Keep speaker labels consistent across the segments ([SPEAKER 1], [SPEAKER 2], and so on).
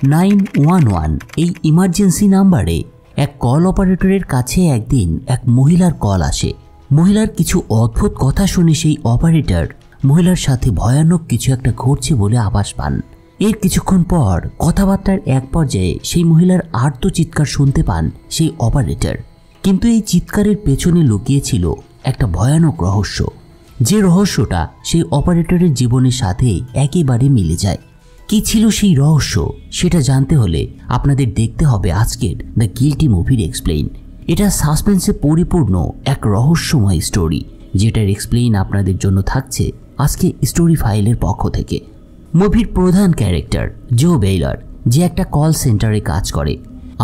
[SPEAKER 1] 911 এই ইমার্জেন্সি নাম্বারে এক কল অপারেটরের কাছে একদিন এক মহিলার কল আসে। মহিলার কিছু অদ্ভুত কথা শুনে সেই অপারেটর মহিলার সাথে ভয়ানক কিছু একটা ঘটছে বলে আভাস পান। এর কিছুক্ষণ পর কথাবার্তার এক পর্যায়ে সেই মহিলার আর্তচিৎকার শুনতে পান সেই অপারেটর। কিন্তু এই চিৎকারের পেছনে লুকিয়েছিল একটা ভয়ানক রহস্য, যে রহস্যটা সেই অপারেটরের জীবনের সাথে একেবারে মিলে যায়। কি ছিল সেই রহস্য সেটা জানতে হলে আপনাদের দেখতে হবে আজকের দ্য গিল্টি মুভির এক্সপ্লেইন। এটা সাসপেন্সে পরিপূর্ণ এক রহস্যময় স্টোরি, যেটার এক্সপ্লেইন আপনাদের জন্য থাকছে আজকে স্টোরি ফাইলের পক্ষ থেকে। মুভির প্রধান ক্যারেক্টার জো বেইলার, যে একটা কল সেন্টারে কাজ করে।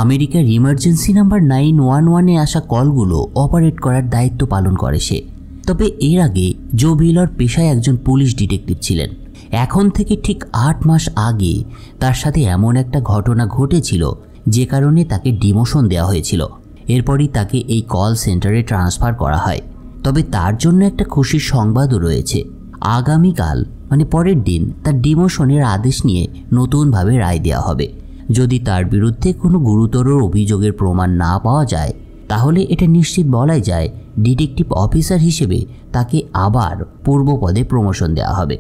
[SPEAKER 1] আমেরিকার ইমার্জেন্সি নাম্বার 911-এ আসা কলগুলো অপারেট করার দায়িত্ব পালন করে সে। তবে এর আগে জো বেইলার পেশায় একজন পুলিশ ডিটেকটিভ ছিলেন। এখন থেকে ঠিক 8 মাস আগে তার সাথে এমন একটা ঘটনা ঘটেছিল যে কারণে তাকে ডিমোশন দেওয়া হয়েছিল। এরপরই তাকে এই কল সেন্টারে ট্রান্সফার করা হয়। তবে তার জন্য একটা খুশির সংবাদও রয়েছে। আগামীকাল মানে পরের দিন তার ডিমোশনের আদেশ নিয়ে নতুনভাবে রায় দেওয়া হবে। যদি তার বিরুদ্ধে কোনো গুরুতর অভিযোগের প্রমাণ না পাওয়া যায় তাহলে এটা নিশ্চিত বলাই যায় ডিটেকটিভ অফিসার হিসেবে তাকে আবার পূর্ব পদে প্রমোশন দেওয়া হবে।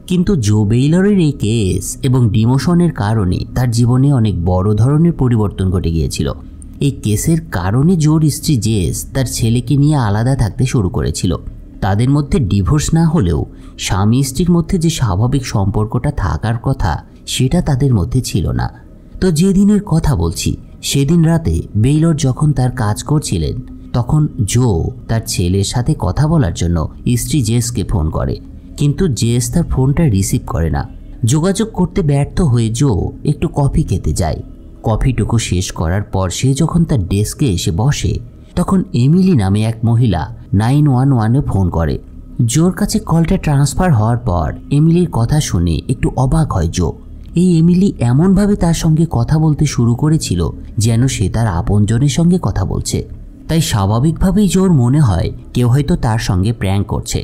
[SPEAKER 1] কিন্তু জো বেইলারের এই কেস এবং ডিমোশনের কারণে তার জীবনে অনেক বড় ধরনের পরিবর্তন ঘটে গিয়েছিল। এই কেসের কারণে জোর স্ত্রী জেস তার ছেলেকে নিয়ে আলাদা থাকতে শুরু করেছিল। তাদের মধ্যে ডিভোর্স না হলেও স্বামী স্ত্রীর মধ্যে যে স্বাভাবিক সম্পর্কটা থাকার কথা সেটা তাদের মধ্যে ছিল না। তো যেদিনের কথা বলছি সেদিন রাতে বেইলর যখন তার কাজ করছিলেন তখন জো তার ছেলের সাথে কথা বলার জন্য স্ত্রী জেসকে ফোন করে, কিন্তু জেস তার ফোনটা রিসিভ করে না। যোগাযোগ করতে ব্যর্থ হয়ে জো একটু কফি খেতে যায়। কফিটুকু শেষ করার পর সে যখন তার ডেস্কে এসে বসে তখন এমিলি নামে এক মহিলা 911-এ ফোন করে। জোর কাছে কলটা ট্রান্সফার হওয়ার পর এমিলির কথা শুনে একটু অবাক হয় জো। এই এমিলি এমনভাবে তার সঙ্গে কথা বলতে শুরু করেছিল যেন সে তার আপনজনের সঙ্গে কথা বলছে। তাই স্বাভাবিকভাবেই জোর মনে হয় কেউ হয়তো তার সঙ্গে প্র্যাঙ্ক করছে,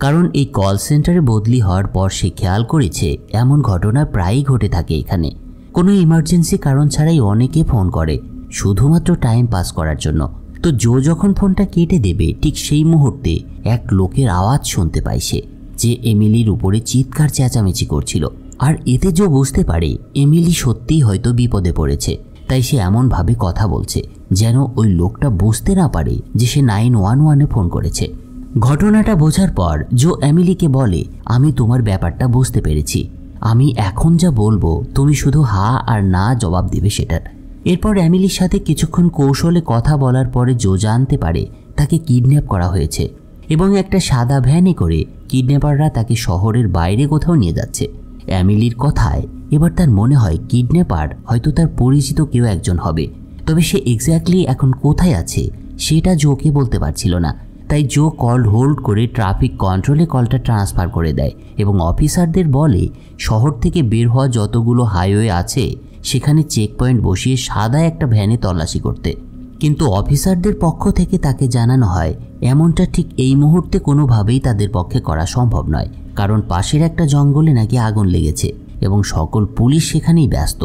[SPEAKER 1] কারণ এই কল সেন্টারে বদলি হওয়ার পর সে খেয়াল করেছে এমন ঘটনা প্রায়ই ঘটে থাকে এখানে। কোনো ইমার্জেন্সি কারণ ছাড়াই অনেকে ফোন করে শুধুমাত্র টাইম পাস করার জন্য। তো জো যখন ফোনটা কেটে দেবে ঠিক সেই মুহূর্তে এক লোকের আওয়াজ শুনতে পায় সে, যে এমিলির উপরে চিৎকার চেঁচামেচি করছিল। আর এতে জো বুঝতে পারে এমিলি সত্যিই হয়তো বিপদে পড়েছে। তাই সে এমনভাবে কথা বলছে যেন ওই লোকটা বুঝতে না পারে যে সে 911-এ ফোন করেছে। ঘটনাটা বোঝার পর জো এমিলিকে বলে, আমি তোমার ব্যাপারটা বুঝতে পেরেছি, আমি এখন যা বলবো তুমি শুধু হা আর না জবাব দেবে সেটার। এরপর এমিলির সাথে কিছুক্ষণ কৌশলে কথা বলার পরে জো জানতে পারে তাকে কিডন্যাপ করা হয়েছে এবং একটা সাদা ভ্যানে করে কিডন্যাপাররা তাকে শহরের বাইরে কোথাও নিয়ে যাচ্ছে। এমিলির কথায় এবার তার মনে হয় কিডন্যাপার হয়তো তার পরিচিত কেউ একজন হবে, তবে সে এক্স্যাক্টলি এখন কোথায় আছে সেটা জোকে বলতে পারছিল না। তাই জো কল হোল্ড করে ট্রাফিক কন্ট্রোলে কলটা ট্রান্সফার করে দেয় এবং অফিসারদের বলে শহর থেকে বের হওয়া যতগুলো হাইওয়ে আছে সেখানে চেক পয়েন্ট বসিয়ে সাদা একটা ভ্যানে তল্লাশি করতে। কিন্তু অফিসারদের পক্ষ থেকে তাকে জানানো হয় এমনটা ঠিক এই মুহূর্তে কোনোভাবেই তাদের পক্ষে করা সম্ভব নয়, কারণ পাশের একটা জঙ্গলে নাকি আগুন লেগেছে এবং সকল পুলিশ সেখানেই ব্যস্ত।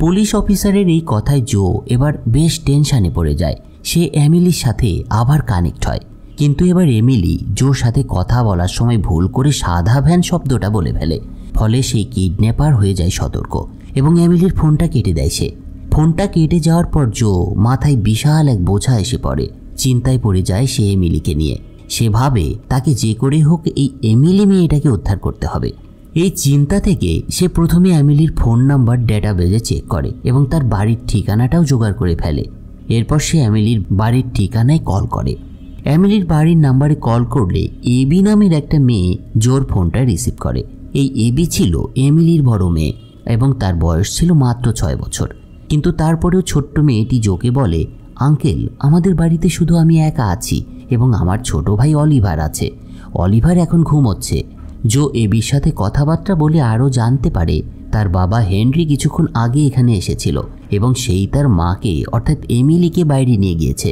[SPEAKER 1] পুলিশ অফিসারের এই কথায় জো এবার বেশ টেনশানে পড়ে যায়। সে এমিলির সাথে আবার কানেক্ট হয়, কিন্তু এবার এমিলি জোর সাথে কথা বলার সময় ভুল করে সাদা ভ্যান শব্দটা বলে ফেলে। ফলে সেই কিডন্যাপার হয়ে যায় সতর্ক এবং এমিলির ফোনটা কেটে দেয় সে। ফোনটা কেটে যাওয়ার পর জো মাথায় বিশাল এক বোঝা এসে পড়ে। চিন্তায় পড়ে যায় সে এমিলিকে নিয়ে। সে ভাবে তাকে যে করে হোক এই এমিলি মেয়েটাকে উদ্ধার করতে হবে। এই চিন্তা থেকে সে প্রথমে এমিলির ফোন নাম্বার ডেটাবেজে চেক করে এবং তার বাড়ির ঠিকানাটাও জোগাড় করে ফেলে। এরপর সে এমিলির বাড়ির ঠিকানায় কল করে। এমিলির বাড়ির নাম্বারে কল করলে এবি নামের একটা মেয়ে জোর ফোনটা রিসিভ করে। এই এবি ছিল এমিলির বড় মেয়ে এবং তার বয়স ছিল মাত্র 6 বছর। কিন্তু তারপরেও ছোট্ট মেয়েটি জোকে বলে, আঙ্কেল আমাদের বাড়িতে শুধু আমি একা আছি এবং আমার ছোট ভাই অলিভার আছে। অলিভার এখন ঘুমোচ্ছে। জো এবির সাথে কথাবার্তা বলে আরও জানতে পারে তার বাবা হেনরি কিছুক্ষণ আগে এখানে এসেছিল এবং সেই তার মাকে অর্থাৎ এমিলিকে বাইরে নিয়ে গিয়েছে।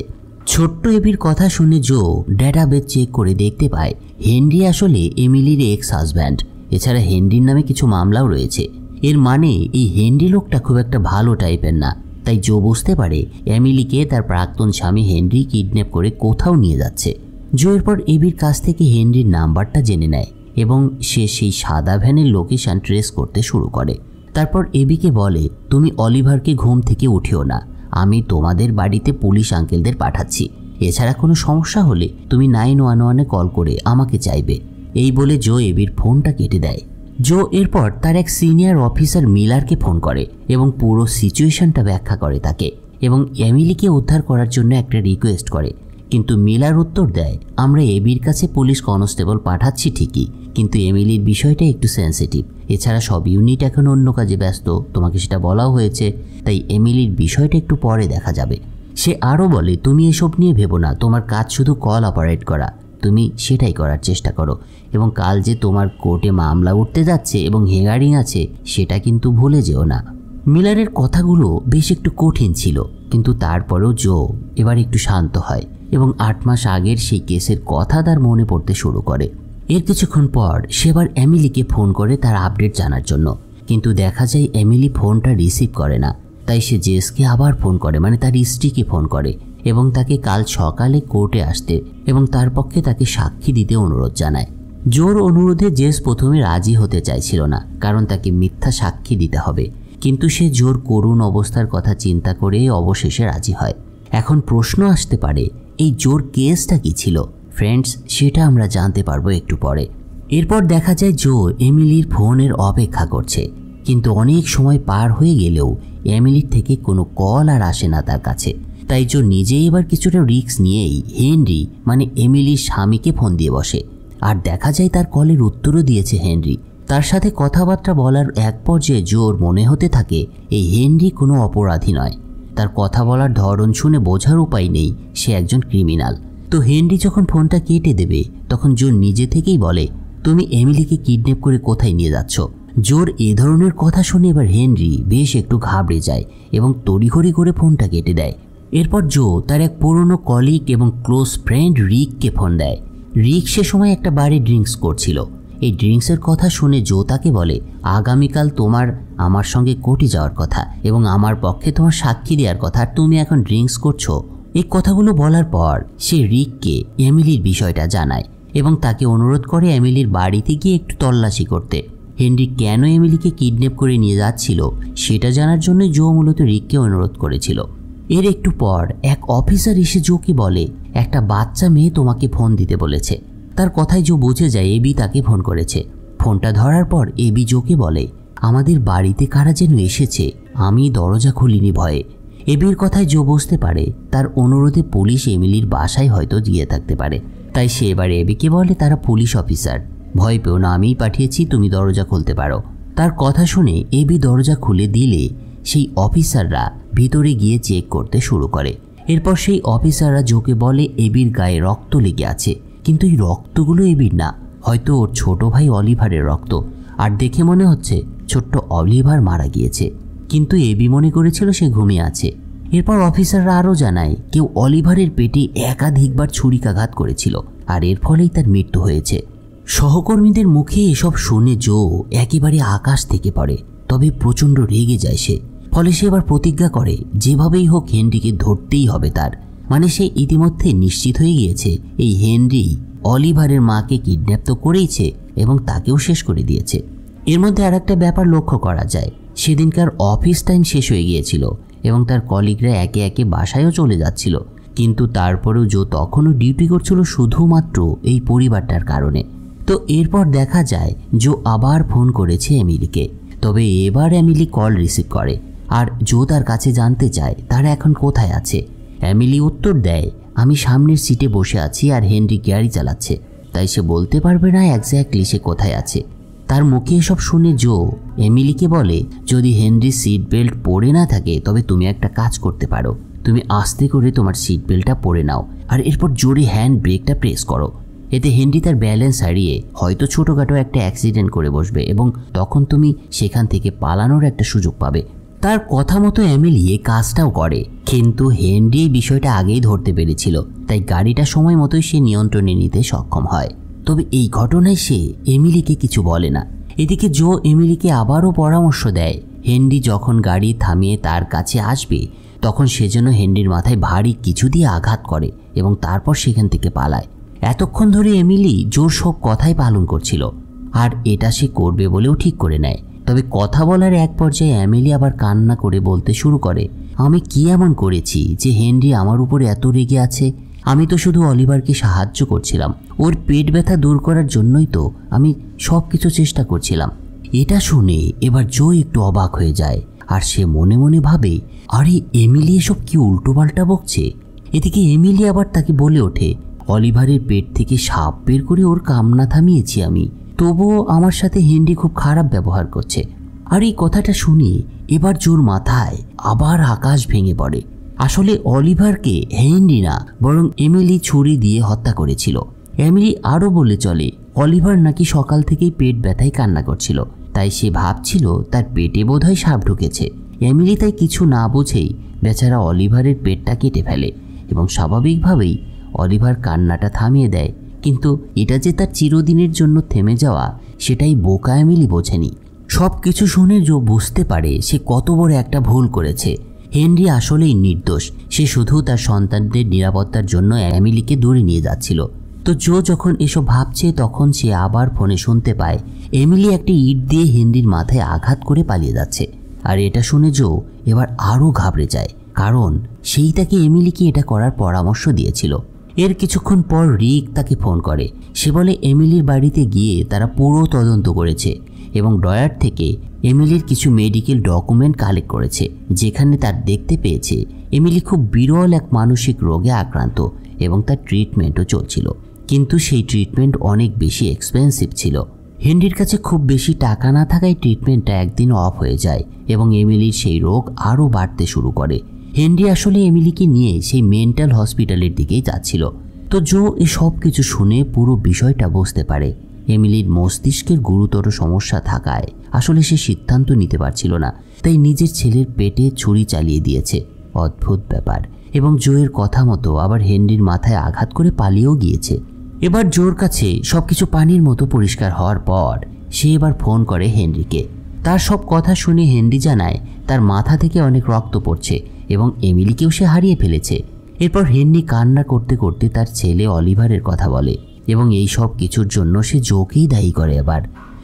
[SPEAKER 1] ছোট্ট এবির কথা শুনে জো ডেটাবেজ চেক করে দেখতে পায় হেনরি আসলে এমিলির এক্স হাজব্যান্ড। এছাড়া হেনরির নামে কিছু মামলাও রয়েছে। এর মানে এই হেনরি লোকটা খুব একটা ভালো টাইপের না। তাই জো বুঝতে পারে এমিলিকে তার প্রাক্তন স্বামী হেনরি কিডন্যাপ করে কোথাও নিয়ে যাচ্ছে। জো এরপর এবির কাছ থেকে হেনরির নাম্বারটা জেনে নেয় এবং সে সেই সাদা ভ্যানের লোকেশন ট্রেস করতে শুরু করে। তারপর এবিকে বলে, তুমি অলিভারকে ঘুম থেকে উঠিও না, আমি তোমাদের বাড়িতে পুলিশ আঙ্কেলদের পাঠাচ্ছি। এছাড়া কোনো সমস্যা হলে তুমি 911-এ কল করে আমাকে চাইবে। এই বলে জো এবির ফোনটা কেটে দেয়। জো এরপর তার এক সিনিয়র অফিসার মিলারকে ফোন করে এবং পুরো সিচুয়েশনটা ব্যাখ্যা করে তাকে এবং এমিলিকে উদ্ধার করার জন্য একটা রিকোয়েস্ট করে। কিন্তু মিলার উত্তর দেয়, আমরা এবির কাছে পুলিশ কনস্টেবল পাঠাচ্ছি ঠিকই, কিন্তু এমিলির বিষয়টা একটু সেন্সিটিভ। এছাড়া সব ইউনিট এখন অন্য কাজে ব্যস্ত, তোমাকে সেটা বলাও হয়েছে, তাই এমিলির বিষয়টা একটু পরে দেখা যাবে। সে আরও বলে, তুমি এসব নিয়ে ভেবো না, তোমার কাজ শুধু কল অপারেট করা, তুমি সেটাই করার চেষ্টা করো এবং কাল যে তোমার কোর্টে মামলা উঠতে যাচ্ছে এবং হিয়ারিং আছে সেটা কিন্তু ভুলে যেও না। মিলারের কথাগুলো বেশ একটু কঠিন ছিল, কিন্তু তারপরেও জো এবার একটু শান্ত হয় এবং 8 মাস আগের সেই কেসের কথা তার মনে পড়তে শুরু করে। এর কিছুক্ষণ পর সে এবার এমিলিকে ফোন করে তার আপডেট জানার জন্য, কিন্তু দেখা যায় এমিলি ফোনটা রিসিভ করে না। তাই সে জেসকে আবার ফোন করে, মানে তার স্ত্রীকে ফোন করে এবং তাকে কাল সকালে কোর্টে আসতে এবং তার পক্ষে তাকে সাক্ষী দিতে অনুরোধ জানায়। জোর অনুরোধে জেস প্রথমে রাজি হতে চাইছিল না, কারণ তাকে মিথ্যা সাক্ষী দিতে হবে, কিন্তু সে জোর করুণ অবস্থার কথা চিন্তা করে অবশেষে রাজি হয়। এখন প্রশ্ন আসতে পারে, এই জোর কেসটা কি ছিল? ফ্রেন্ডস, সেটা আমরা জানতে পারবো একটু পরে। এরপর দেখা যায় জো এমিলির ফোনের অপেক্ষা করছে, কিন্তু অনেক সময় পার হয়ে গেলেও এমিলির থেকে কোনো কল আর আসে না তার কাছে। তাই জো নিজেই এবার কিছুটা রিস্ক নিয়েই হেনরি মানে এমিলির স্বামীকে ফোন দিয়ে বসে, আর দেখা যায় তার কলের উত্তরও দিয়েছে হেনরি। তার সাথে কথাবার্তা বলার এক পর্যায়ে জোর মনে হতে থাকে এই হেনরি কোনো অপরাধী নয়, তার কথা বলার ধরন শুনে বোঝার উপায় নেই সে একজন ক্রিমিনাল। তো হেনরি যখন ফোনটা কেটে দেবে তখন জোর নিজে থেকেই বলে, তুমি এমিলিকে কিডন্যাপ করে কোথায় নিয়ে যাচ্ছ? জোর এ ধরনের কথা শুনে এবার হেনরি বেশ একটু ঘাবড়ে যায় এবং তড়িঘড়ি করে ফোনটা কেটে দেয়। এরপর জো তার এক পুরনো কলিগ এবং ক্লোজ ফ্রেন্ড রিককে ফোন দেয়। রিক সে সময় একটা বারে ড্রিঙ্কস করছিল। এই ড্রিঙ্কসের কথা শুনে জো তাকে বলে, আগামীকাল তোমার আমার সঙ্গে কোর্টে যাওয়ার কথা এবং আমার পক্ষে তোমার সাক্ষী দেওয়ার কথা, আর তুমি এখন ড্রিঙ্কস করছো। এই কথাগুলো বলার পর সে রিককে এমিলির বিষয়টা জানায় এবং তাকে অনুরোধ করে এমিলির বাড়িতে গিয়ে একটু তল্লাশি করতে। হেনরি কেন এমিলিকে কিডন্যাপ করে নিয়ে যাচ্ছিল সেটা জানার জন্য জো মূলত রিককে অনুরোধ করেছিল। এর একটু পর এক অফিসার এসে জোকে বলে, একটা বাচ্চা মেয়ে তোমাকে ফোন দিতে বলেছে। তার কথায় জো বুঝে যায় এবি তাকে ফোন করেছে। ফোনটা ধরার পর এবি জোকে বলে, আমাদের বাড়িতে কারা যেন এসেছে, আমি দরজা খুলিনি ভয়ে। এবির কথায় জো বুঝতে পারে তার অনুরোধে পুলিশ এমিলির বাসায় হয়তো গিয়ে থাকতে পারে। তাই সে এবার এবিকে বলে, তারা পুলিশ অফিসার, ভয় পেও না, আমিই পাঠিয়েছি, তুমি দরজা খুলতে পারো। তার কথা শুনে এবি দরজা খুলে দিলে সেই অফিসাররা ভিতরে গিয়ে চেক করতে শুরু করে। এরপর সেই অফিসাররা জোকে বলে এবির গায়ে রক্ত লেগে আছে, কিন্তু এই রক্তগুলো এবির না, হয়তো ওর ছোট ভাই অলিভারের রক্ত, আর দেখে মনে হচ্ছে ছোট্ট অলিভার মারা গিয়েছে, কিন্তু এবি মনে করেছিল সে ঘুমিয়ে আছে। এরপর অফিসাররা আরও জানায় কেউ অলিভারের পেটে একাধিকবার ছুরিকাঘাত করেছিল আর এর ফলেই তার মৃত্যু হয়েছে। সহকর্মীদের মুখে এসব শুনে জো একেবারে আকাশ থেকে পড়ে, তবে প্রচণ্ড রেগে যায় সে। ফলে সে এবার প্রতিজ্ঞা করে যেভাবেই হোক হেনরিকে ধরতেই হবে তার। মানে সে ইতিমধ্যে নিশ্চিত হয়ে গিয়েছে এই হেনরি অলিভারের মাকে কিডন্যাপ তো করেইছে এবং তাকেও শেষ করে দিয়েছে। এর মধ্যে আর একটা ব্যাপার লক্ষ্য করা যায়, সেদিনকার অফিস টাইম শেষ হয়ে গিয়েছিল এবং তার কলিগরা একে একে বাসায়ও চলে যাচ্ছিল, কিন্তু তারপরেও জো তখনও ডিউটি করছিল শুধুমাত্র এই পরিবারটার কারণে। তো এরপর দেখা যায় জো আবার ফোন করেছে এমিলিকে, তবে এবার এমিলি কল রিসিভ করে আর জো তার কাছে জানতে চায় তারা এখন কোথায় আছে। এমিলি উত্তর দেয়, আমি সামনের সিটে বসে আছি আর হেনরি গাড়ি চালাচ্ছে, তাই সে বলতে পারবে না এক্স্যাক্টলি সে কোথায় আছে। তার মুখে এসব শুনে জো এমিলিকে বলে, যদি হেনরি সিট বেল্ট পরে না থাকে তবে তুমি একটা কাজ করতে পারো, তুমি আস্তে করে তোমার সিট বেল্টটা পরে নাও আর এরপর জোরে হ্যান্ড ব্রেকটা প্রেস করো। এতে হেনরি তার ব্যালেন্স হারিয়ে হয়তো ছোটোখাটো একটা অ্যাক্সিডেন্ট করে বসবে এবং তখন তুমি সেখান থেকে পালানোর একটা সুযোগ পাবে। তার কথা মতো এমিলি এই কাজটাও করে, কিন্তু হেনরি এই বিষয়টা আগেই ধরতে পেরেছিল, তাই গাড়িটা সময় মতোই সে নিয়ন্ত্রণে নিতে সক্ষম হয়। তবে এই ঘটনায় সে এমিলিকে কিছু বলে না এদিকে জো এমিলিকে আবারও পরামর্শ দেয় হেনরি যখন গাড়ি থামিয়ে তার কাছে আসবে তখন সে যেন হেনরির মাথায় ভারী কিছু দিয়ে আঘাত করে এবং তারপর সেখান থেকে পালায়। এতক্ষণ ধরে এমিলি জোর সব কথাই পালন করছিল আর এটা সে করবে বলেও ঠিক করে নেয়। তবে কথা বলার এক পর্যায়ে এমিলি আবার কান্না করে বলতে শুরু করে, আমি কি এমন করেছি যে হেনরি আমার উপর এত রেগে আছে? আমি তো শুধু অলিভারকে সাহায্য করছিলাম, ওর পেট ব্যথা দূর করার জন্যই তো আমি সব কিছু চেষ্টা করছিলাম। এটা শুনে এবার জো একটু অবাক হয়ে যায় আর সে মনে মনে ভাবে, আরে এমিলি এসব কি উল্টোপাল্টা বকছে। এদিকে এমিলি আবার তাকে বলে ওঠে, অলিভারের পেট থেকে সাপ বের করে ওর কামনা থামিয়েছি আমি, তবুও আমার সাথে হেনরি খুব খারাপ ব্যবহার করছে। আর এই কথাটা শুনি এবার জোর মাথায় আবার আকাশ ভেঙে পড়ে। আসলে অলিভারকে হেনরি না বরং এমিলি ছুরি দিয়ে হত্যা করেছিল। এমিলি আরও বলে চলে, অলিভার নাকি সকাল থেকেই পেট ব্যথায় কান্না করছিল, তাই সে ভাবছিল তার পেটে বোধহয় সাপ ঢুকেছে। এমিলি তাই কিছু না বুঝেই বেচারা অলিভারের পেটটা কেটে ফেলে এবং স্বাভাবিকভাবেই অলিভার কান্নাটা থামিয়ে দেয়। কিন্তু এটা যে তার চিরদিনের জন্য থেমে যাওয়া সেটাই বোকা এমিলি বোঝেনি। সব কিছু শুনে জো বুঝতে পারে সে কত বড় একটা ভুল করেছে। হেনরি আসলেই নির্দোষ, সে শুধু তার সন্তানদের নিরাপত্তার জন্য এমিলিকে দূরে নিয়ে যাচ্ছিল। তো জো যখন এসব ভাবছে তখন সে আবার ফোনে শুনতে পায় এমিলি একটা ইট দিয়ে হেনরির মাথায় আঘাত করে পালিয়ে যাচ্ছে। আর এটা শুনে জো এবার আরও ঘাবড়ে যায়, কারণ সেই তাকে এমিলিকে এটা করার পরামর্শ দিয়েছিল। এর কিছুক্ষণ পর রিক তাকে ফোন করে। সে বলে এমিলির বাড়িতে গিয়ে তারা পুরো তদন্ত করেছে এবং ড্রয়ার থেকে এমিলির কিছু মেডিকেল ডকুমেন্ট কালেক্ট করেছে, যেখানে তার দেখতে পেয়েছে এমিলি খুব বিরল এক মানসিক রোগে আক্রান্ত এবং তার ট্রিটমেন্টও চলছিল। কিন্তু সেই ট্রিটমেন্ট অনেক বেশি এক্সপেন্সিভ ছিল। হেনরির কাছে খুব বেশি টাকা না থাকায় ট্রিটমেন্টটা একদিন অফ হয়ে যায় এবং এমিলির সেই রোগ আরও বাড়তে শুরু করে। হেনরি আসলে এমিলিকে নিয়ে সেই মেন্টাল হসপিটালের দিকেই যাচ্ছিল। তো জো এই সব কিছু শুনে পুরো বিষয়টা বুঝতে পারে এমিলির মস্তিষ্কের গুরুতর সমস্যা থাকায় আসলে সে সিদ্ধান্ত নিতে পারছিল না, তাই নিজের ছেলের পেটে ছুরি চালিয়ে দিয়েছে। অদ্ভুত ব্যাপার। এবং জোয়ের কথা মতো আবার হেনরির মাথায় আঘাত করে পালিয়েও গিয়েছে। এবার জোর কাছে সবকিছু পানির মতো পরিষ্কার হওয়ার পর সে এবার ফোন করে হেনরিকে। তার সব কথা শুনে হেনরি জানায় তার মাথা থেকে অনেক রক্ত পড়ছে এবং এমিলিকেও সে হারিয়ে ফেলেছে। এরপর হেনরি কান্না করতে করতে তার ছেলে অলিভারের কথা বলে এবং এই সব কিছুর জন্য সে জোকেই দায়ী করে। এবার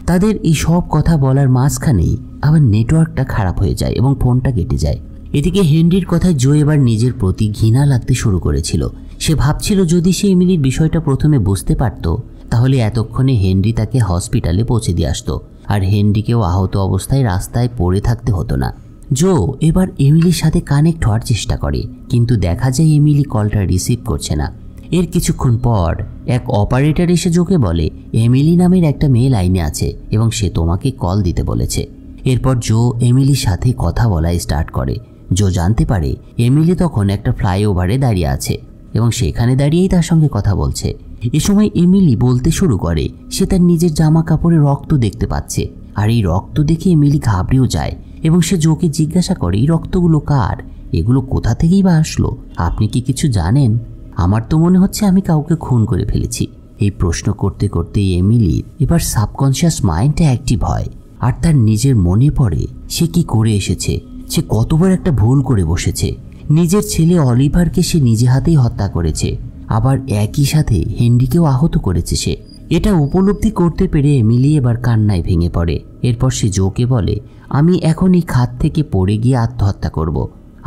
[SPEAKER 1] তাদের এই সব কথা বলার মাঝখানেই আবার নেটওয়ার্কটা খারাপ হয়ে যায় এবং ফোনটা কেটে যায়। এদিকে হেনরির কথায় জো এবার নিজের প্রতি ঘৃণা লাগতে শুরু করেছিল। সে ভাবছিল যদি সে এমিলির বিষয়টা প্রথমে বুঝতে পারত তাহলে এতক্ষণে হেনরি তাকে হসপিটালে পৌঁছে দিয়ে আসতো আর হেনরিকেও আহত অবস্থায় রাস্তায় পড়ে থাকতে হতো না। জো এবার এমিলির সাথে কানেক্ট হওয়ার চেষ্টা করে, কিন্তু দেখা যায় এমিলি কলটা রিসিভ করছে না। এর কিছুক্ষণ পর এক অপারেটর এসে জোকে বলে এমিলি নামের একটা মেয়ে লাইনে আছে এবং সে তোমাকে কল দিতে বলেছে। এরপর জো এমিলির সাথে কথা বলা স্টার্ট করে। জো জানতে পারে এমিলি তখন একটা ফ্লাইওভারে দাঁড়িয়ে আছে এবং সেখানে দাঁড়িয়েই তার সঙ্গে কথা বলছে। এ সময় এমিলি বলতে শুরু করে সে তার নিজের জামা কাপড়ে রক্ত দেখতে পাচ্ছে আর এই রক্ত দেখে এমিলি ঘাবড়েও যায় এবং সে জোকে জিজ্ঞাসা করে এই রক্তগুলো কার, এগুলো কোথা থেকেই বা আসলো, আপনি কি কিছু জানেন? আমার তো মনে হচ্ছে আমি কাউকে খুন করে ফেলেছি। এই প্রশ্ন করতে করতে এমিলির এবার সাবকনশিয়াস মাইন্ডটা অ্যাক্টিভ হয় আর তার নিজের মনে পড়ে সে কি করে এসেছে, সে কতবার একটা ভুল করে বসেছে। নিজের ছেলে অলিভারকে সে নিজে হাতেই হত্যা করেছে, আবার একই সাথে হেনরিকেও আহত করেছে সে। এটা উপলব্ধি করতে পেরে এমিলি এবার কান্নায় ভেঙে পড়ে। এরপর সে জোকে বলে আমি এখন এই খাত থেকে পড়ে গিয়ে আত্মহত্যা করব,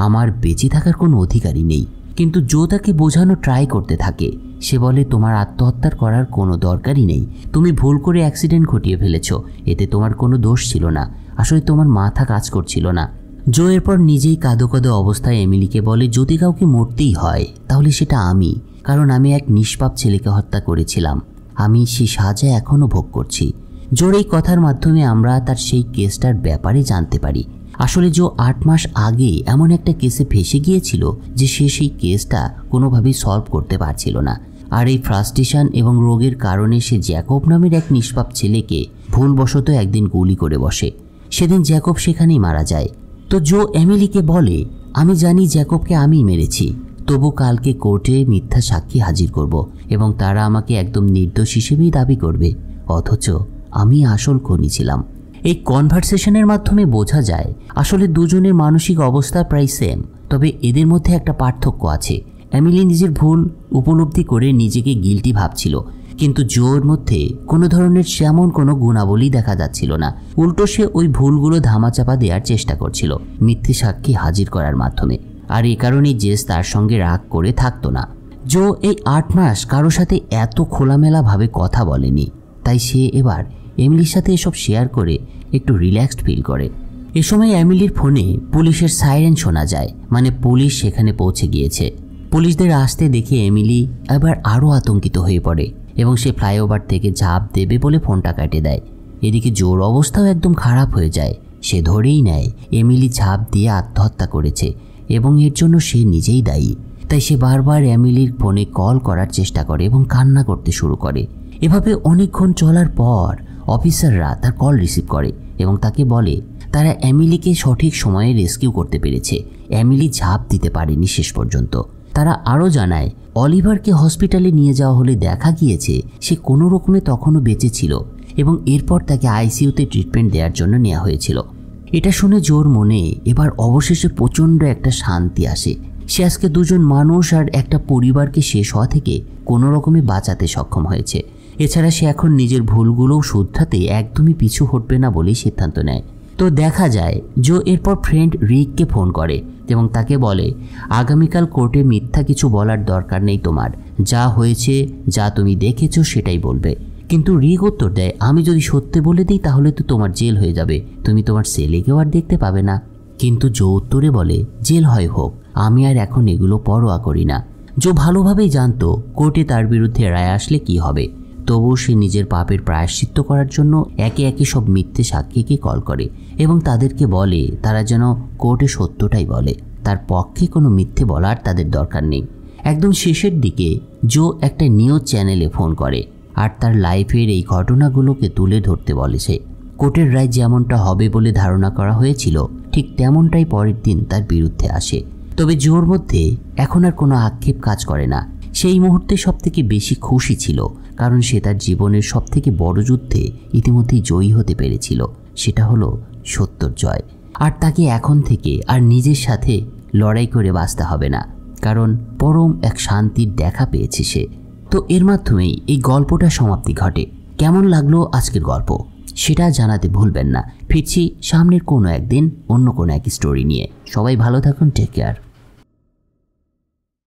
[SPEAKER 1] আমার বেঁচে থাকার কোনো অধিকারই নেই। কিন্তু জো তাকে বোঝানো ট্রাই করতে থাকে। সে বলে তোমার আত্মহত্যার করার কোনো দরকারই নেই, তুমি ভুল করে অ্যাক্সিডেন্ট ঘটিয়ে ফেলেছ, এতে তোমার কোনো দোষ ছিল না, আসলে তোমার মাথা কাজ করছিল না। জো এরপর নিজেই কাঁদো কাঁদো অবস্থায় এমিলিকে বলে যদি কাউকে মরতেই হয় তাহলে সেটা আমি, কারণ আমি এক নিষ্পাপ ছেলেকে হত্যা করেছিলাম, আমি সেই সাজা এখনও ভোগ করছি। জোর এই কথার মাধ্যমে আমরা তার সেই কেসটার ব্যাপারে জানতে পারি। আসলে জো 8 মাস আগে এমন একটা কেসে ফেসে গিয়েছিল যে সে সেই কেসটা কোনোভাবেই সলভ করতে পারছিল না। আর এই ফ্রাস্ট্রেশন এবং রোগের কারণে সে জ্যাকব নামের এক নিষ্পাপ ছেলেকে ভুলবশত একদিন গুলি করে বসে। সেদিন জ্যাকব সেখানেই মারা যায়। তো জো এমিলিকে বলে আমি জানি জ্যাকবকে আমিই মেরেছি, তবু কালকে কোর্টে মিথ্যা সাক্ষী হাজির করব এবং তারা আমাকে একদম নির্দোষ হিসেবেই দাবি করবে, অথচ আমি আসল খুনি ছিলাম। এই কনভারসেশনের মাধ্যমে বোঝা যায় আসলে দুজনের মানসিক অবস্থা প্রায় সেম, তবে এদের মধ্যে একটা পার্থক্য আছে। এমিলি নিজের ভুল উপলব্ধি করে নিজেকে গিল্টি ভাবছিল, কিন্তু জোর মধ্যে কোনো ধরনের তেমন কোনো গুণাবলী দেখা যাচ্ছিল না। উল্টো সে ওই ভুলগুলো ধামাচাপা দেওয়ার চেষ্টা করছিল মিথ্যে সাক্ষী হাজির করার মাধ্যমে। আর এ কারণেই জেস তার সঙ্গে রাগ করে থাকতো না। জো এই 8 মাস কারোর সাথে এত খোলামেলাভাবে কথা বলেনি, তাই সে এবার এমিলির সাথে এসব শেয়ার করে একটু রিল্যাক্সড ফিল করে। এ সময় এমিলির ফোনে পুলিশের সাইরেন শোনা যায়, মানে পুলিশ সেখানে পৌঁছে গিয়েছে। পুলিশদের আসতে দেখে এমিলি এবার আরও আতঙ্কিত হয়ে পড়ে এবং সে ফ্লাইওভার থেকে ঝাঁপ দেবে বলে ফোনটা কেটে দেয়। এদিকে জোর অবস্থাও একদম খারাপ হয়ে যায়। সে ধরেই নেয় এমিলি ঝাঁপ দিয়ে আত্মহত্যা করেছে এবং এর জন্য সে নিজেই দায়ী। তাই সে বারবার এমিলির ফোনে কল করার চেষ্টা করে এবং কান্না করতে শুরু করে। এভাবে অনেকক্ষণ চলার পর অফিসাররা তার কল রিসিভ করে এবং তাকে বলে তারা এমিলিকে সঠিক সময়ে রেস্কিউ করতে পেরেছে। এমিলি ঝাঁপ দিতে পারেনি শেষ পর্যন্ত। তারা আরও জানায় অলিভারকে হসপিটালে নিয়ে যাওয়া হলে দেখা গিয়েছে সে কোনো রকমে তখনও বেঁচে ছিল এবং এরপর তাকে আইসিইউতে ট্রিটমেন্ট দেওয়ার জন্য নেওয়া হয়েছিল। এটা শুনে জোর মনে এবার অবশেষে প্রচণ্ড একটা শান্তি আসে। সে আজকে দুজন মানুষ আর একটা পরিবারকে শেষ হওয়া থেকে কোনো রকমে বাঁচাতে সক্ষম হয়েছে। এছাড়া সে এখন নিজের ভুলগুলোও শুধরাতে একদমই পিছু হটবে না বলেই সিদ্ধান্ত নেয়। তো দেখা যায় জো এরপর ফ্রেন্ড রিককে ফোন করে এবং তাকে বলে আগামীকাল কোর্টে মিথ্যা কিছু বলার দরকার নেই তোমার, যা হয়েছে যা তুমি দেখেছো সেটাই বলবে। কিন্তু রিক উত্তর দেয় আমি যদি সত্যি বলে দিই তাহলে তো তোমার জেল হয়ে যাবে, তুমি তোমার ছেলেকেও আর দেখতে পাবে না। কিন্তু জো উত্তরে বলে জেল হয় হোক, আমি আর এখন এগুলো পরোয়া করি না। জো ভালোভাবেই জানতো কোর্টে তার বিরুদ্ধে রায় আসলে কি হবে, তবুও সে নিজের পাপের প্রায়শ্চিত্ত করার জন্য একে একে সব মিথ্যে সাক্ষীকে কল করে এবং তাদেরকে বলে তারা যেন কোর্টে সত্যটাই বলে, তার পক্ষে কোনো মিথ্যে বলার তাদের দরকার নেই। একদম শেষের দিকে জো একটা নিউজ চ্যানেলে ফোন করে আর তার লাইফের এই ঘটনাগুলোকে তুলে ধরতে বলেছে। কোর্টের রায় যেমনটা হবে বলে ধারণা করা হয়েছিল ঠিক তেমনটাই পরের দিন তার বিরুদ্ধে আসে। তবে জোর মধ্যে এখন আর কোনো আক্ষেপ কাজ করে না। সেই মুহূর্তে সবথেকে বেশি খুশি ছিল কারণ সে তার জীবনের সবথেকে বড় যুদ্ধে ইতিমধ্যেই জয়ী হতে পেরেছিল, সেটা হলো সত্যর জয়। আর তাকে এখন থেকে আর নিজের সাথে লড়াই করে বাঁচতে হবে না, কারণ পরম এক শান্তির দেখা পেয়েছে সে। তো এর মাধ্যমেই এই গল্পটা সমাপ্তি ঘটে। কেমন লাগলো আজকের গল্প সেটা জানাতে ভুলবেন না। ফিরছি সামনের কোনো একদিন অন্য কোনো এক স্টোরি নিয়ে। সবাই ভালো থাকুন, টেক কেয়ার।